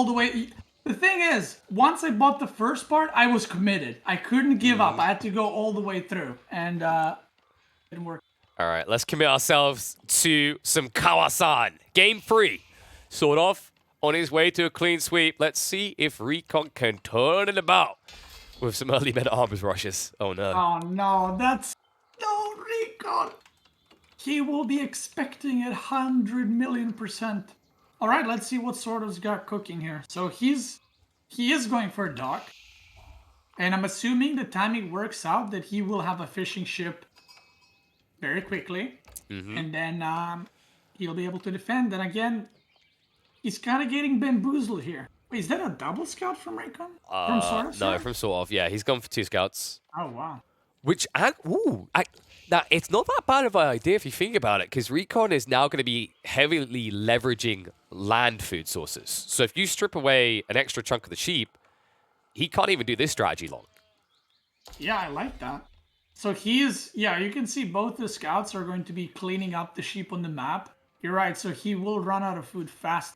all the way. The thing is, once I bought the first part, I was committed. I couldn't give up. I had to go all the way through, and it didn't work. All right, let's commit ourselves to some Kawasan. Game 3. SortOf on his way to a clean sweep. Let's see if RecoN can turn it about with some early men-at-arms rushes. Oh, no. Oh, no. That's... No, RecoN. He will be expecting it 100 million%. All right, let's see what SortOf's got cooking here. So he is going for a dock. And I'm assuming the timing works out that he will have a fishing ship very quickly. And then he'll be able to defend. And again, he's kind of getting bamboozled here. Wait, is that a double scout from RecoN? From SortOf? No, from SortOf. Yeah, he's gone for 2 scouts. Oh, wow. Which, now, it's not that bad of an idea if you think about it, because RecoN is now going to be heavily leveraging land food sources. So if you strip away an extra chunk of the sheep, he can't even do this strategy long. Yeah, I like that. So yeah, you can see both the scouts are going to be cleaning up the sheep on the map. You're right, so he will run out of food fast.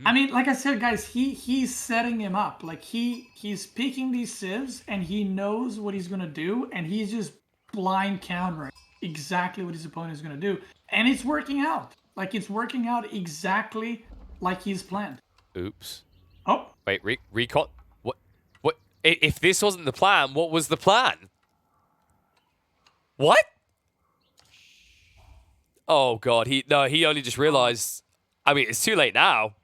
I mean, like I said, guys, he's setting him up. Like, he's picking these civs, and he knows what he's going to do, and he's just blind countering exactly what his opponent is going to do. And it's working out. Like, it's working out exactly like he's planned. Oops. Oh. Wait, RecoN? What? If this wasn't the plan, what was the plan? What? Oh, God. He only just realized. I mean, it's too late now.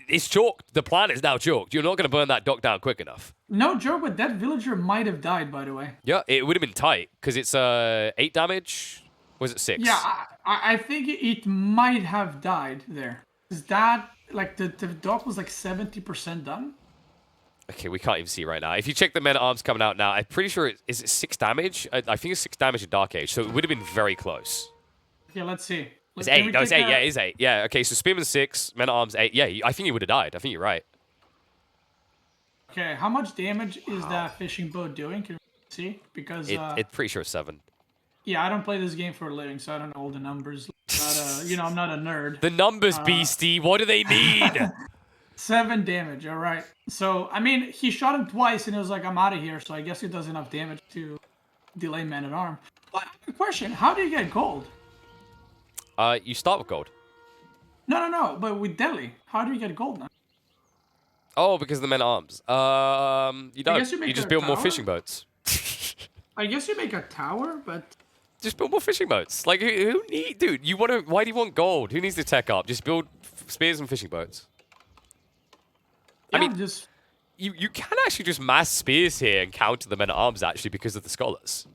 It's chalked. The plan is now chalked. You're not going to burn that dock down quick enough. No joke, but that villager might have died, by the way. Yeah, it would have been tight, because it's 8 damage. Was it 6? Yeah, I think it might have died there. Is that, like, the dock was like 70% done? Okay, we can't even see right now. If you check the men-at-arms coming out now, I'm pretty sure is it 6 damage? I think it's 6 damage in Dark Age, so it would have been very close. Yeah, let's see. It's 8. No, it's 8. Yeah, it is 8. Yeah, okay, so Spearman 6, men-at-arms 8. Yeah, I think he would have died. I think you're right. Okay, how much damage is that fishing boat doing? Can we see? Because it's pretty sure 7. Yeah, I don't play this game for a living, so I don't know all the numbers. But, you know, I'm not a nerd. The numbers, Beastie. What do they mean? 7 damage. All right. So, I mean, he shot him twice, and it was like, I'm out of here. So I guess it does enough damage to delay man-at-arm. But question: how do you get gold? You start with gold. No. But with Delhi, how do you get gold now? Oh, because of the men-at-arms. You don't. You just build more fishing boats. I guess you make a tower, but... Just build more fishing boats. Like, who need... Dude, why do you want gold? Who needs to tech up? Just build spears and fishing boats. Yeah, I mean, just... You can actually just mass spears here and counter the men-at-arms, actually, because of the scholars.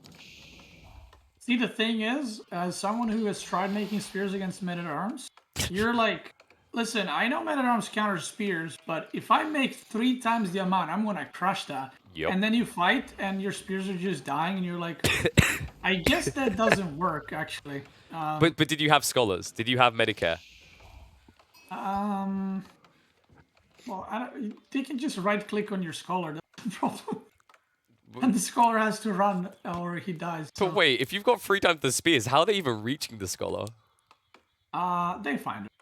See, the thing is, as someone who has tried making spears against men-at-arms, you're like... Listen, I know men-at-arms counter spears, but if I make 3 times the amount, I'm gonna crush that. Yep. And then you fight, and your spears are just dying, and you're like, I guess that doesn't work, actually. But did you have scholars? Did you have Medicare? Well, they can just right-click on your scholar. That's the problem. And the scholar has to run, or he dies. So. But wait, if you've got 3 times the spears, how are they even reaching the scholar? They find it.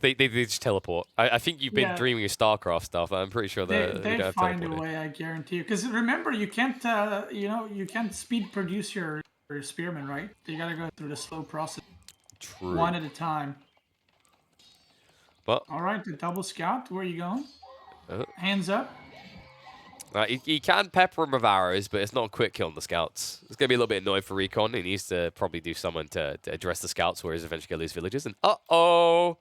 they just teleport. I think you've been dreaming of StarCraft stuff. I'm pretty sure they don't find a way. I guarantee you. Because remember, you can't you can't speed produce your spearmen, right? You gotta go through the slow process. True. One at a time. But all right, the double scout. Where are you going? Hands up. He can pepper him with arrows, but it's not a quick kill on the scouts. It's going to be a little bit annoying for RecoN. He needs to probably do someone to address the scouts, where he's eventually going to lose villages. And uh-oh!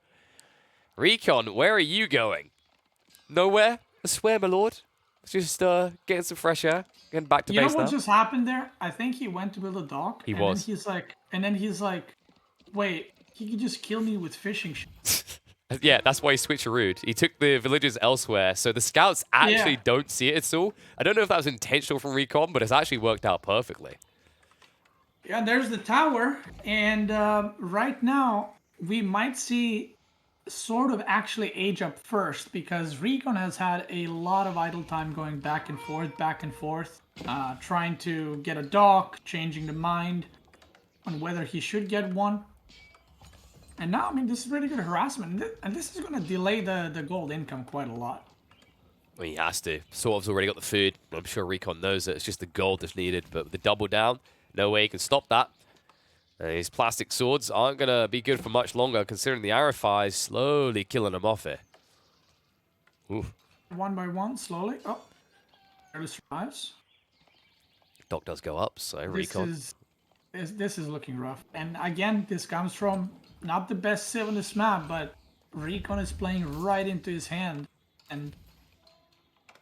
RecoN, where are you going? Nowhere? I swear, my lord. Just getting some fresh air. Getting back to base now. You know what just happened there? I think he went to build a dock. He was. And then he's like, wait, he could just kill me with fishing ships. Yeah, that's why he switcherooed. He took the villages elsewhere, so the scouts actually don't see it at all. I don't know if that was intentional from RecoN, but it's actually worked out perfectly. Yeah, there's the tower, and right now we might see SortOf actually age up first, because RecoN has had a lot of idle time going back and forth, trying to get a dock, changing the mind on whether he should get one. And now, I mean, this is really good harassment. And this is going to delay the gold income quite a lot. Well, he has to. SortOf's already got the food. I'm sure RecoN knows that it's just the gold that's needed. But with the double down, no way he can stop that. These plastic swords aren't going to be good for much longer, considering the arrow fire is slowly killing him off here. Oof. One by one, slowly. Oh, barely survives. Doc does go up, so RecoN. This is looking rough. And again, this comes from not the best civ on this map, but RecoN is playing right into his hand. And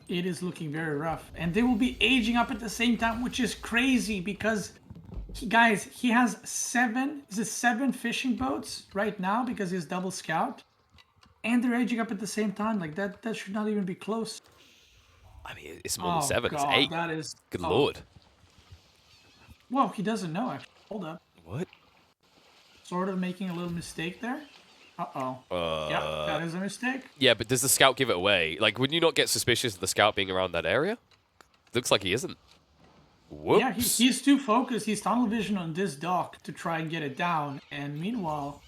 it is looking very rough. And they will be aging up at the same time, which is crazy because, guys, he has seven fishing boats right now because he's double scout. And they're aging up at the same time. Like, that should not even be close. I mean, it's more than 7. God, it's 8. that is... Good lord. Well, he doesn't know, actually. Hold up. What? Sort of making a little mistake there. Uh-oh. Yeah, that is a mistake. Yeah, but does the scout give it away? Like, would you not get suspicious of the scout being around that area? Looks like he isn't. Whoops. Yeah, he's too focused. He's tunnel vision on this dock to try and get it down. And meanwhile,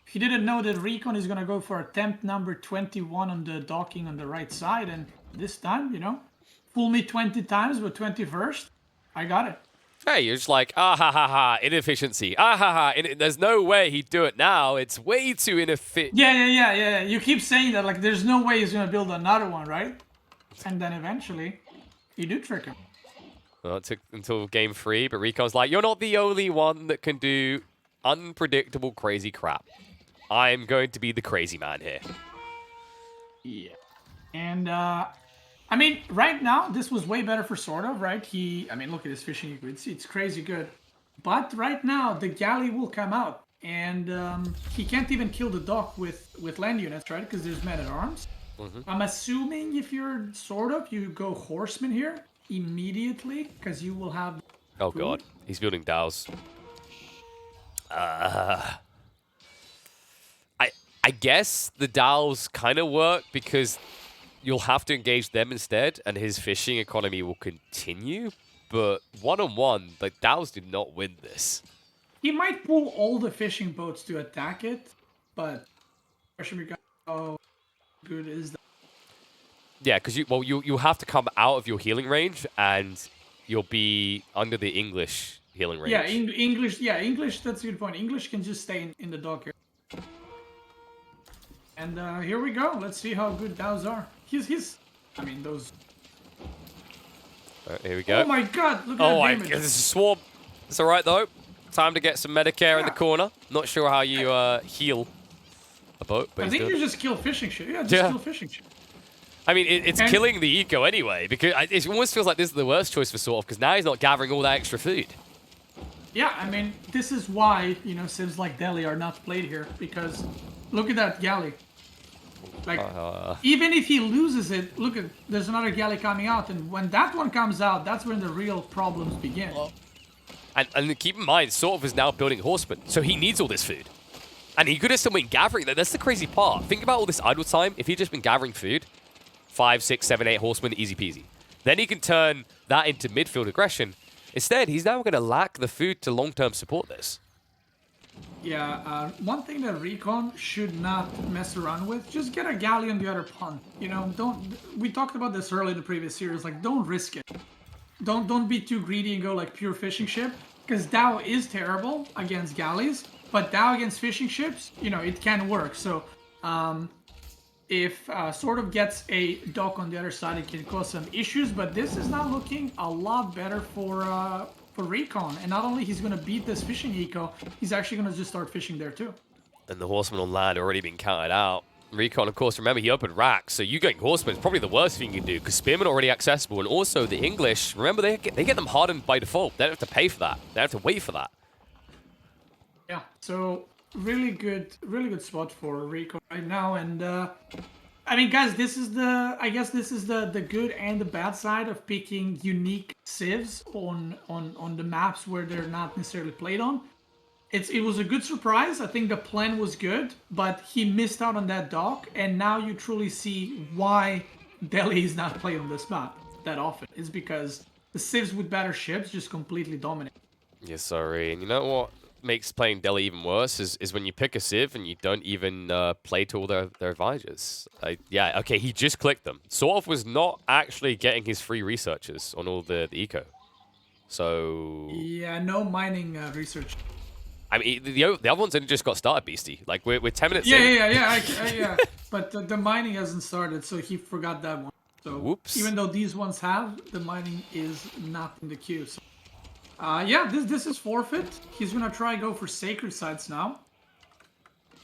he didn't know that RecoN is going to go for attempt number 21 on the docking on the right side. And this time, you know, fool me 20 times, but 21st, I got it. Hey, you're just like, ah ha ha ha, inefficiency. Ah ha ha, there's no way he'd do it now. It's way too inefficient. Yeah. You keep saying that, like, there's no way he's going to build another one, right? And then eventually, you do trick him. Well, it took until game 3, but RecoN's like, you're not the only one that can do unpredictable, crazy crap. I'm going to be the crazy man here. Yeah. And, I mean, right now, this was way better for SortOf, right? I mean, look at his fishing eco. It's crazy good. But right now, the galley will come out. And he can't even kill the dock with land units, right? Because there's men-at-arms. I'm assuming if you're SortOf, you go horseman here immediately, because you will have... Oh, food. God. He's building dhows. I guess the dhows kind of work because... You'll have to engage them instead, and his fishing economy will continue. But one-on-one, like, dhows did not win this. He might pull all the fishing boats to attack it, but how good is that? Yeah, because you have to come out of your healing range, and you'll be under the English healing range. Yeah, English. Yeah, English. That's a good point. English can just stay in the dock here. And here we go. Let's see how good dhows are. I mean, those... Here we go. Oh my god, look at the damage. Oh, this is a swarm. It's alright, though. Time to get some Medicare in the corner. Not sure how you heal a boat, but I think you just kill fishing ship. Yeah, kill fishing ship. I mean, it's killing the eco anyway, because it almost feels like this is the worst choice for SortOf, because now he's not gathering all that extra food. Yeah, I mean, this is why, you know, civs like Delhi are not played here, because look at that galley. Like, even if he loses it, look at, there's another galley coming out, and when that one comes out, that's when the real problems begin. And keep in mind, SortOf is now building horsemen, so he needs all this food. And he could have still been gathering that. That's the crazy part. Think about all this idle time. If he'd just been gathering food, 5, 6, 7, 8 horsemen, easy peasy. Then he can turn that into midfield aggression. Instead, he's now going to lack the food to long-term support this. Yeah, one thing that RecoN should not mess around with, just get a galley on the other pond. You know, we talked about this earlier in the previous series, like, don't risk it. Don't be too greedy and go like pure fishing ship, because Dao is terrible against galleys, but Dao against fishing ships, you know, it can work. So, if SortOf gets a dock on the other side, it can cause some issues, but this is now looking a lot better for RecoN. And not only he's going to beat this fishing eco, he's actually going to just start fishing there too. And the horsemen on land already been counted out. RecoN, of course, remember, he opened racks, so you getting horsemen is probably the worst thing you can do, because spearmen are already accessible, and also the English, remember, they get them hardened by default. They don't have to pay for that. They don't have to wait for that. Yeah, so really good spot for RecoN right now, and I mean, guys, I guess this is the good and the bad side of picking unique civs on the maps where they're not necessarily played on. It was a good surprise. I think the plan was good, but he missed out on that dock, and now you truly see why Delhi is not played on this map that often. It's because the civs with better ships just completely dominate. Yeah, sorry. And you know what? makes playing Delhi even worse is when you pick a Civ and you don't even play to all their advisors. Yeah, okay, he just clicked them. SortOf was not actually getting his free researchers on all the eco. So... Yeah, no mining research. I mean, the other ones only just got started, Beastie. Like, we're 10 minutes Yeah, in. yeah. But the mining hasn't started, so he forgot that one. So Whoops. even though these ones have, the mining is not in the queue. So, yeah, this is forfeit. He's gonna try go for sacred sites now.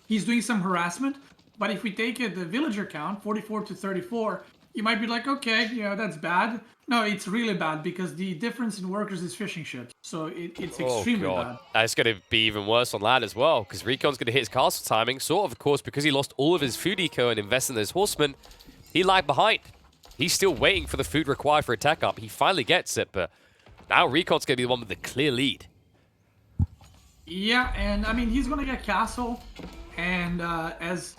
He's doing some harassment, but if we take it the villager count, 44 to 34, you might be like, okay, yeah, that's bad. No, it's really bad because the difference in workers is fishing ships. So it's extremely bad. It's going to be even worse on land as well, because RecoN's going to hit his castle timing. SortOf course, because he lost all of his food eco and invested in his horsemen, he lagged behind. He's still waiting for the food required for a tech up. He finally gets it, but now RecoN's going to be the one with the clear lead. Yeah, and I mean, he's going to get castle. And as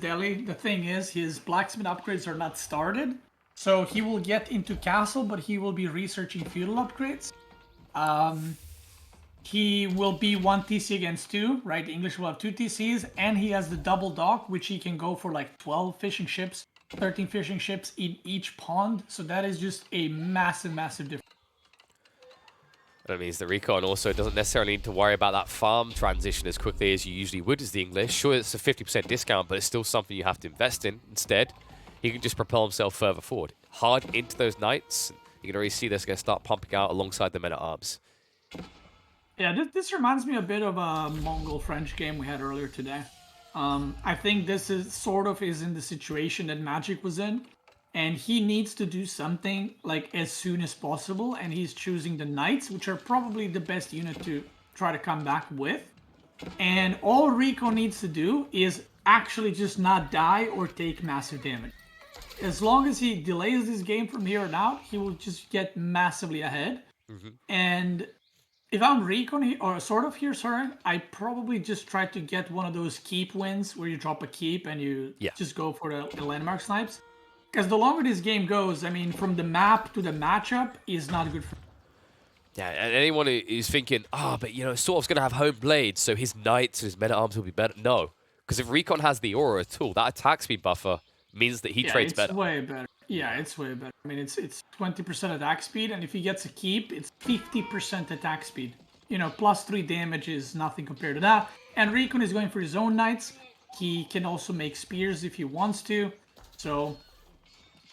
Delhi, the thing is, his blacksmith upgrades are not started. So he will get into castle, but he will be researching feudal upgrades. He will be 1 TC against 2, right? English will have 2 TCs, and he has the double dock, which he can go for like 12 fishing ships, 13 fishing ships in each pond. So that is just a massive, massive difference. That means that RecoN also doesn't necessarily need to worry about that farm transition as quickly as you usually would as the English. Sure, it's a 50% discount, but it's still something you have to invest in. Instead, he can just propel himself further forward. Hard into those knights. You can already see this going to start pumping out alongside the men-at-arms. Yeah, this reminds me a bit of a Mongol-French game we had earlier today. I think this is SortOf is in the situation that Magic was in. And he needs to do something like as soon as possible, and he's choosing the knights, which are probably the best unit to try to come back with. And all RecoN needs to do is actually just not die or take massive damage. As long as he delays this game from here on out, he will just get massively ahead. And if I'm RecoN or SortOf here, sorry, I probably just try to get one of those keep wins where you drop a keep and you just go for the landmark snipes. Because the longer this game goes, I mean, from the map to the matchup is not good for. Yeah, and anyone who's thinking, but you know, SortOf's going to have home blades, so his knights, his men-at-arms will be better. No, because if RecoN has the aura tool, that attack speed buffer means that he trades better. It's way better. Yeah, it's way better. I mean, it's 20% attack speed, and if he gets a keep, it's 50% attack speed. You know, plus 3 damage is nothing compared to that. And RecoN is going for his own knights. He can also make spears if he wants to. So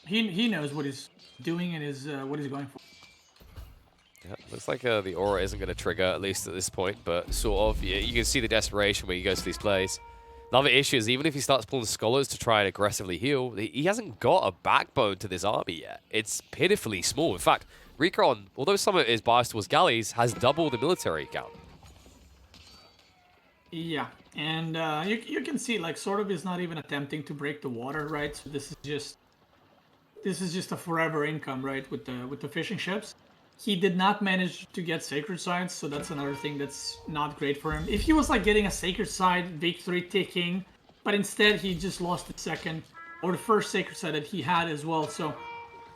he knows what he's doing and is what he's going for. Yeah, looks like the aura isn't going to trigger, at least at this point, but SortOf, you can see the desperation when he goes to these plays. Another issue is even if he starts pulling scholars to try and aggressively heal, he hasn't got a backbone to this army yet. It's pitifully small. In fact, RecoN, although some of it is biased towards galleys, has double the military count. Yeah, and you can see like SortOf is not even attempting to break the water, right? So this is just a forever income, right? With the fishing ships. He did not manage to get sacred sites, so that's another thing that's not great for him. If he was like getting a sacred site, victory ticking, but instead he just lost the second or the first sacred site that he had as well. So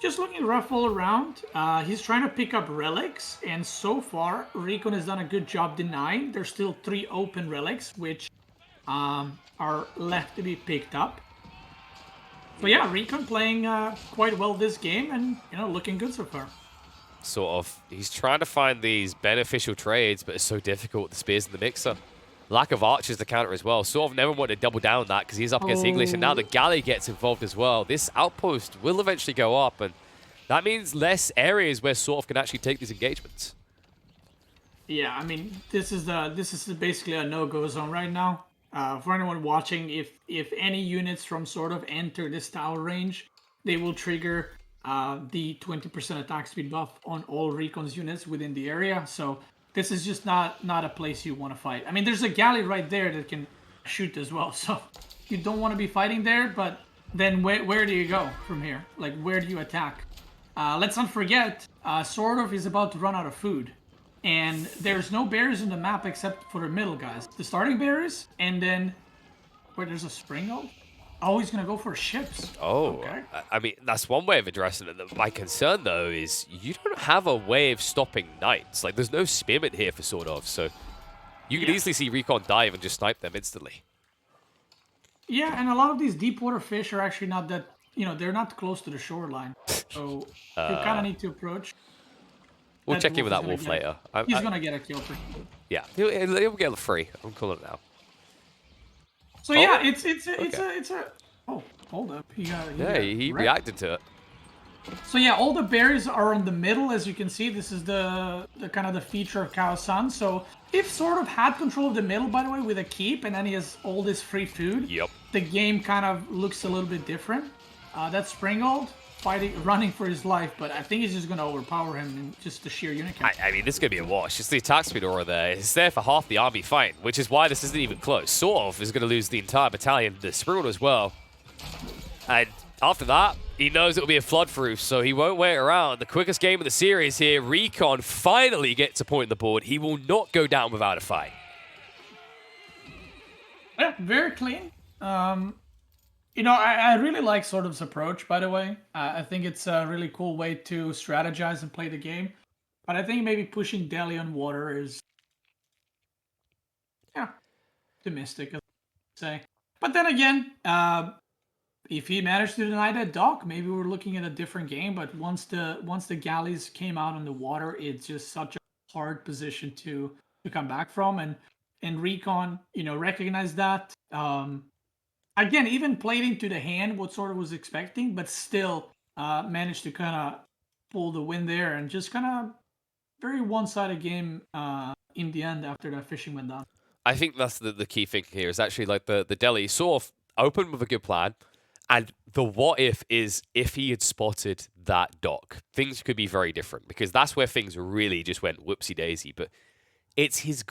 just looking rough all around. He's trying to pick up relics, and so far RecoN has done a good job denying. There's still 3 open relics which are left to be picked up. But yeah, RecoN playing quite well this game, and you know, looking good so far. SortOf, he's trying to find these beneficial trades, but it's so difficult with the spears in the mixer. Lack of archers to counter as well. SortOf never wanted to double down on that because he's up against English, and now the galley gets involved as well. This outpost will eventually go up, and that means less areas where SortOf can actually take these engagements. Yeah, I mean, this is basically a no-go zone right now. For anyone watching, if any units from SortOf enter this tower range, they will trigger the 20% attack speed buff on all RecoN's units within the area. So this is just not a place you want to fight. I mean, there's a galley right there that can shoot as well. So you don't want to be fighting there, but then where do you go from here? Like, where do you attack? Let's not forget, SortOf is about to run out of food. And there's no berries in the map except for the middle guys. The starting berries, and then where there's a spring oak. Oh, he's going to go for ships. Oh, okay. I mean, that's one way of addressing it. My concern, though, is you don't have a way of stopping knights. Like, there's no spearmint here for SortOf, so You could easily see RecoN dive and just snipe them instantly. Yeah, and a lot of these deep water fish are actually not that, they're not close to the shoreline. So you kind of need to approach. We'll That check in wolf with is that gonna wolf get later. He's going to get a kill for sure. Yeah, he'll get a free. I'm calling it now. So yeah, it's a oh, hold up. He reacted to it. So yeah, all the berries are in the middle, as you can see. This is the kind of the feature of Kao-san. So if SortOf had control of the middle, by the way, with a keep, and then he has all this free food, the game kind of looks a little bit different. That's Springald running for his life, but I think he's just going to overpower him in just the sheer unit count. I mean, this is going to be a wash. It's the attack speed aura there. It's there for half the army fight, which is why this isn't even close. SortOf is going to lose the entire battalion, the Springald as well. And after that, he knows it'll be a flood through, so he won't wait around. The quickest game of the series here, RecoN finally gets a point on the board. He will not go down without a fight. Yeah, very clean. I really like SortOf's approach, by the way. I think it's a really cool way to strategize and play the game. But I think maybe pushing Deli on water is, optimistic, as I say. But then again, if he managed to deny that dock, maybe we're looking at a different game. But once the galleys came out on the water, it's just such a hard position to come back from. And RecoN, recognized that. Again, even played into the hand what SortOf was expecting, but still managed to kind of pull the win there, and just kind of very one-sided game in the end after that fishing went down. I think that's the key thing here is actually like the Deli sort of opened with a good plan, and the what if is if he had spotted that dock, things could be very different, because that's where things really just went whoopsie-daisy, but it's his